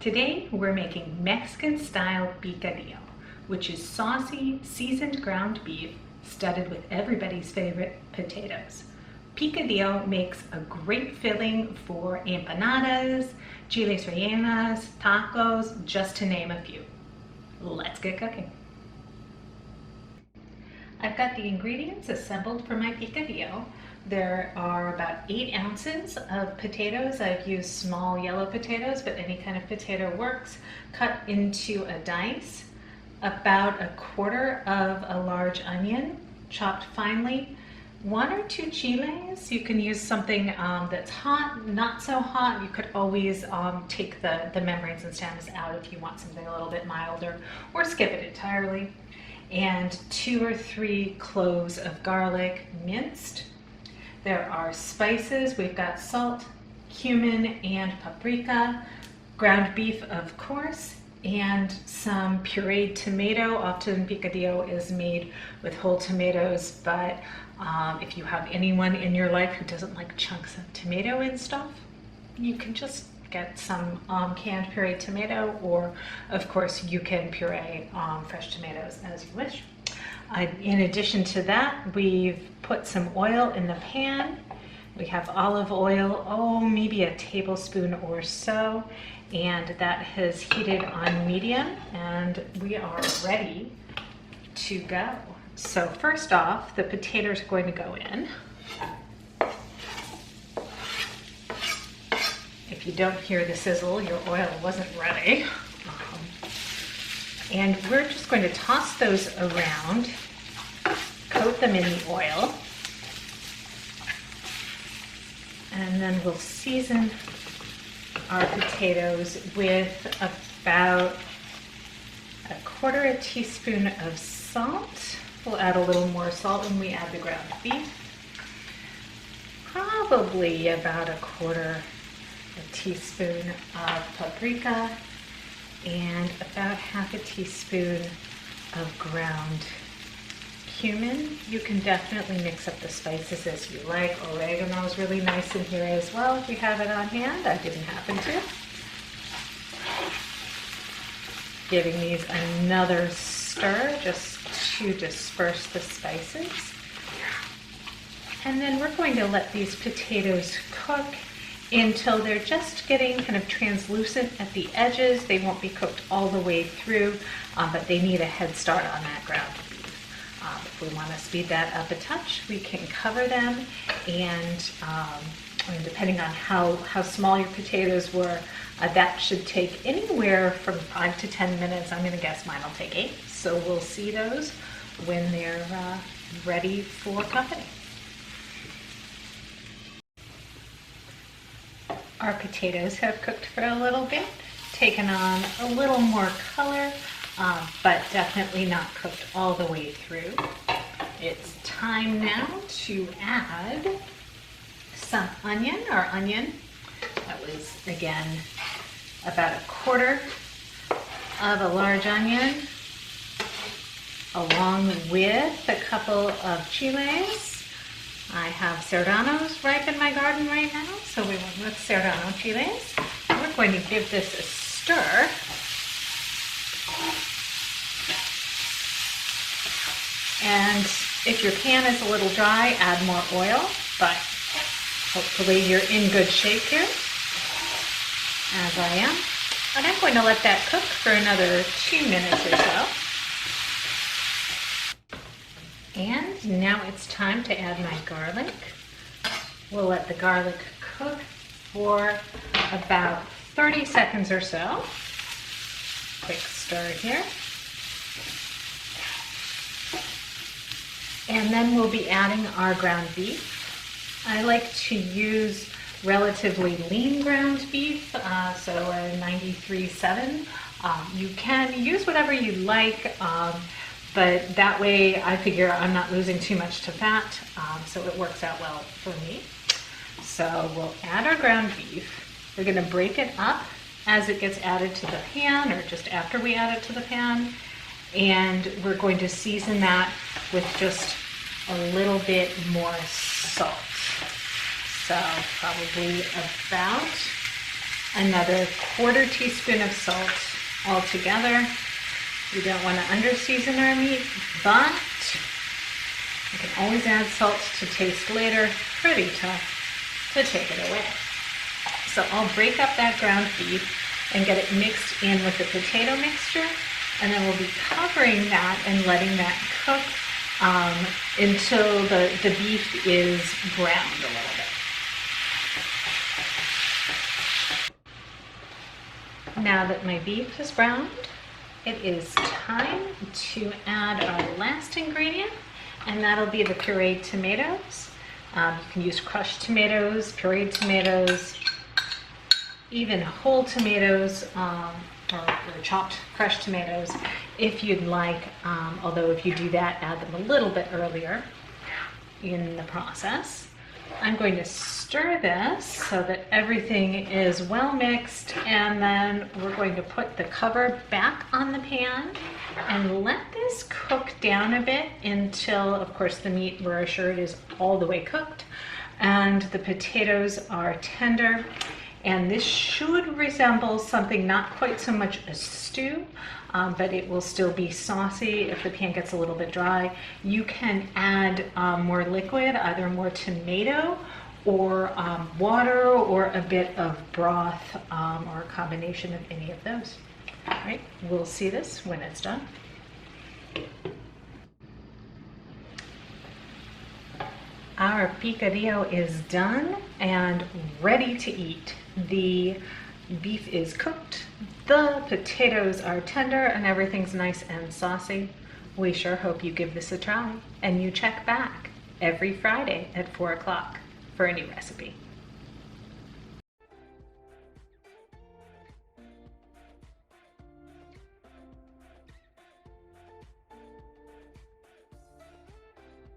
Today we're making Mexican style picadillo, which is saucy, seasoned ground beef studded with everybody's favorite potatoes. Picadillo makes a great filling for empanadas, chiles rellenas, tacos, just to name a few. Let's get cooking. I've got the ingredients assembled for my picadillo. There are about 8 ounces of potatoes. I've used small yellow potatoes, but any kind of potato works. Cut into a dice. About 1/4 of a large onion, chopped finely. 1 or 2 chiles. You can use something that's hot, not so hot. You could always take the membranes and stems out if you want something a little bit milder, or skip it entirely. And 2 or 3 cloves of garlic, minced. There are spices. We've got salt, cumin, and paprika. Ground beef, of course, and some pureed tomato. Often picadillo is made with whole tomatoes, but if you have anyone in your life who doesn't like chunks of tomato and stuff, you can just get some canned pureed tomato, or of course you can puree fresh tomatoes as you wish. In addition to that, we've put some oil in the pan. We have olive oil, maybe a tablespoon or so, and that has heated on medium, and we are ready to go. So first off, the potatoes are going to go in. If you don't hear the sizzle, your oil wasn't ready. And we're just going to toss those around, coat them in the oil, and then we'll season our potatoes with about 1/4 teaspoon of salt. We'll add a little more salt when we add the ground beef. Probably about 1/4 teaspoon of paprika, and about 1/2 teaspoon of ground cumin. You can definitely mix up the spices as you like. Oregano is really nice in here as well if you have it on hand. I didn't happen to. Giving these another stir just to disperse the spices. And then we're going to let these potatoes cook until they're just getting kind of translucent at the edges. They won't be cooked all the way through, but they need a head start on that ground beef. If we want to speed that up a touch, we can cover them, and depending on how small your potatoes were, that should take anywhere from 5 to 10 minutes. I'm going to guess mine will take 8, so we'll see those when they're ready for company. Our potatoes have cooked for a little bit, taken on a little more color, but definitely not cooked all the way through. It's time now to add some onion. That was, again, about 1/4 of a large onion, along with a couple of chiles. I have serranos ripe in my garden right now, so we went with serrano chiles. We're going to give this a stir. And if your pan is a little dry, add more oil, but hopefully you're in good shape here, as I am. And I'm going to let that cook for another 2 minutes or so. And now it's time to add my garlic. We'll let the garlic cook for about 30 seconds or so. Quick stir here. And then we'll be adding our ground beef. I like to use relatively lean ground beef, so a 93.7. You can use whatever you like, but that way I figure I'm not losing too much to fat, so it works out well for me. So we'll add our ground beef. We're going to break it up as it gets added to the pan, or just after we add it to the pan, and we're going to season that with just a little bit more salt. So probably about another 1/4 teaspoon of salt altogether. We don't want to under-season our meat, but you can always add salt to taste later. Pretty tough to take it away. So I'll break up that ground beef and get it mixed in with the potato mixture, and then we'll be covering that and letting that cook until the beef is browned a little bit. Now that my beef is browned, it is time to add our last ingredient, and that'll be the pureed tomatoes. You can use crushed tomatoes, pureed tomatoes, even whole tomatoes, or chopped crushed tomatoes if you'd like, although if you do that, add them a little bit earlier in the process. I'm going to stir this so that everything is well mixed, and then we're going to put the cover back on the pan and let this cook down a bit until, of course, the meat, we're assured, is all the way cooked and the potatoes are tender. And this should resemble something not quite so much a stew, but it will still be saucy if the pan gets a little bit dry. You can add more liquid, either more tomato or water or a bit of broth, or a combination of any of those. All right, we'll see this when it's done. Our picadillo is done and ready to eat. The beef is cooked, the potatoes are tender, and everything's nice and saucy. We sure hope you give this a try, and you check back every Friday at 4 o'clock for a new recipe.